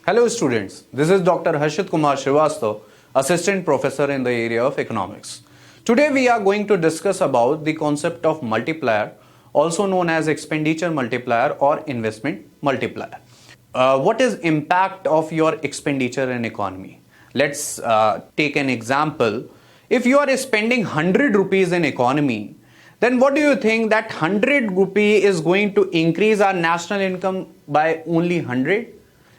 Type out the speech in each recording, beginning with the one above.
Hello students, this is Dr. Harshit Kumar Srivastava, Assistant Professor in the area of Economics. Today we are going to discuss about the concept of multiplier, also known as expenditure multiplier or investment multiplier. What is impact of your expenditure in economy? Let's take an example. If you are spending 100 rupees in economy, then what do you think that 100 rupee is going to increase our national income by only 100?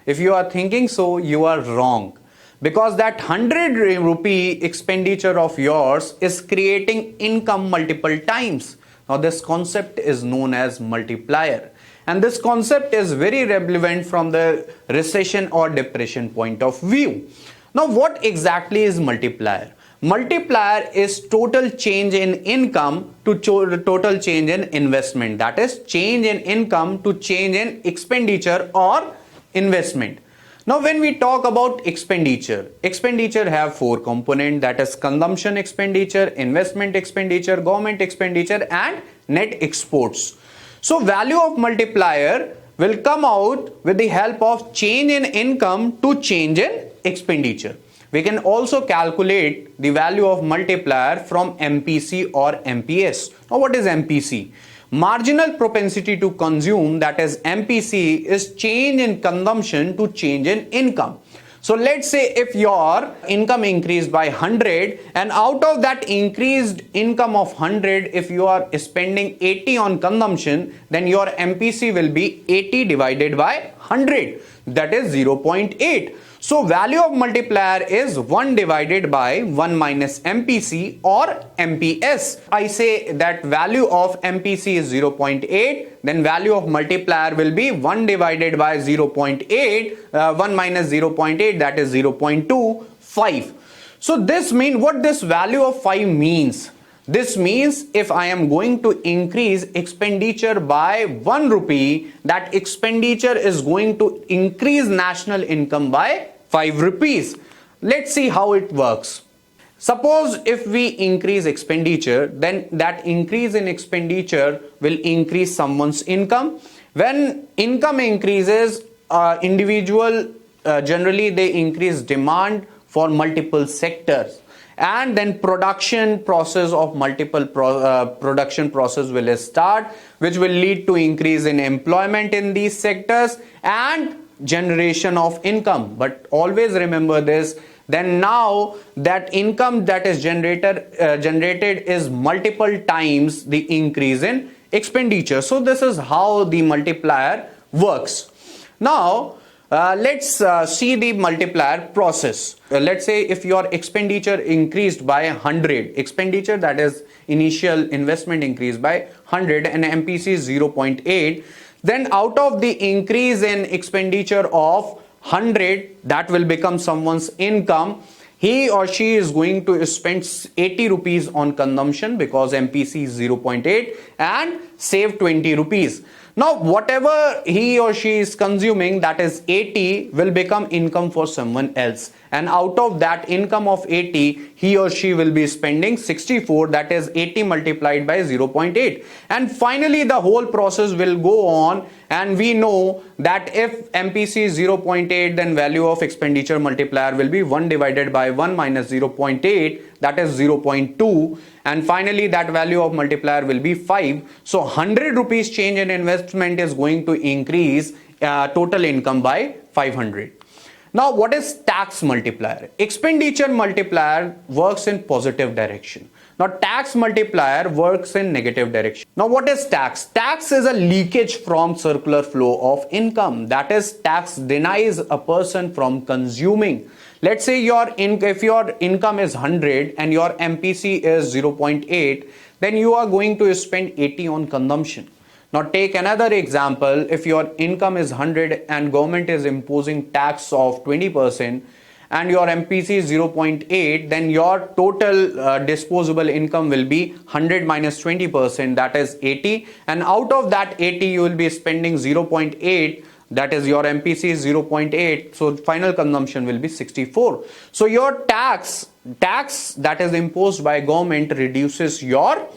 If you are thinking so, you are wrong. Because that 100 rupee expenditure of yours is creating income multiple times. Now this concept is known as multiplier. And this concept is very relevant from the recession or depression point of view. Now what exactly is multiplier? Multiplier is total change in income to total change in investment. That is change in income to change in expenditure or investment. Now when we talk about expenditure have four components, that is consumption expenditure, investment expenditure, government expenditure and net exports. So value of multiplier will come out with the help of change in income to change in expenditure. We can also calculate the value of multiplier from MPC or MPS. Now what is MPC? Marginal propensity to consume, that is MPC, is change in consumption to change in income. So let's say if your income increased by 100 and out of that increased income of 100, if you are spending 80 on consumption, then your MPC will be 80 divided by 100, that is 0.8. So value of multiplier is 1 divided by 1 minus MPC or MPS. I say that value of MPC is 0.8, then value of multiplier will be 1 divided by 0.8, 1 minus 0.8, that is 0.25. So this means, what this value of 5 means? This means if I am going to increase expenditure by 1 rupee, that expenditure is going to increase national income by 5 rupees. Let's see how it works. Suppose if we increase expenditure, then that increase in expenditure will increase someone's income. When income increases, individual generally they increase demand for multiple sectors, and then production process of multiple production process will start, which will lead to increase in employment in these sectors and generation of income. But always remember this, then now that income that is generated is multiple times the increase in expenditure. So this is how the multiplier works. Now let's see the multiplier process. Let's say if your expenditure increased by 100, expenditure, that is initial investment, increased by 100 and MPC is 0.8, then out of the increase in expenditure of 100, that will become someone's income. He or she is going to spend 80 rupees on consumption because MPC is 0.8 and save 20 rupees. Now whatever he or she is consuming, that is 80, will become income for someone else, and out of that income of 80, he or she will be spending 64, that is 80 multiplied by 0.8, and finally the whole process will go on. And we know that if MPC is 0.8, then value of expenditure multiplier will be 1 divided by 1 minus 0.8, that is 0.2, and finally that value of multiplier will be 5. So 100 rupees change in investment is going to increase total income by 500. Now what is tax multiplier? Expenditure multiplier works in positive direction. Now tax multiplier works in negative direction. Now what is tax? Tax is a leakage from circular flow of income. That is, tax denies a person from consuming. Let's say if your income is 100 and your MPC is 0.8, then you are going to spend 80 on consumption. Now take another example. If your income is 100 and government is imposing tax of 20% and your MPC is 0.8, then your total disposable income will be 100 minus 20%, that is 80, and out of that 80 you will be spending 0.8, that is your MPC is 0.8, so final consumption will be 64. So your tax that is imposed by government reduces your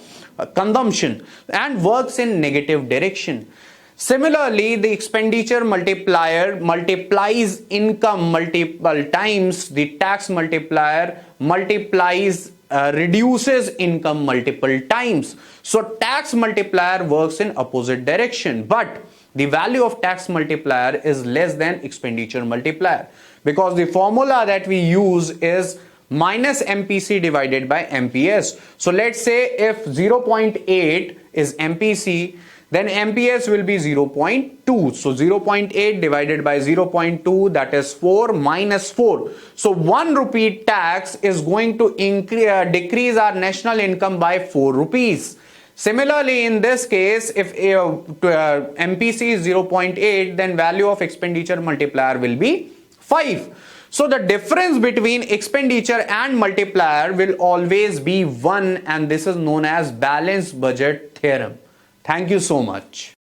consumption and works in negative direction. Similarly, the expenditure multiplier multiplies income multiple times. The tax multiplier multiplies reduces income multiple times. So tax multiplier works in opposite direction, but the value of tax multiplier is less than expenditure multiplier, because the formula that we use is minus MPC divided by MPS. So let's say if 0.8 is MPC, then MPS will be 0.2. So 0.8 divided by 0.2, that is 4 minus 4. So 1 rupee tax is going to decrease our national income by 4 rupees. Similarly, in this case, if MPC is 0.8, then value of expenditure multiplier will be 5. So the difference between expenditure and multiplier will always be 1, and this is known as balanced budget theorem. Thank you so much.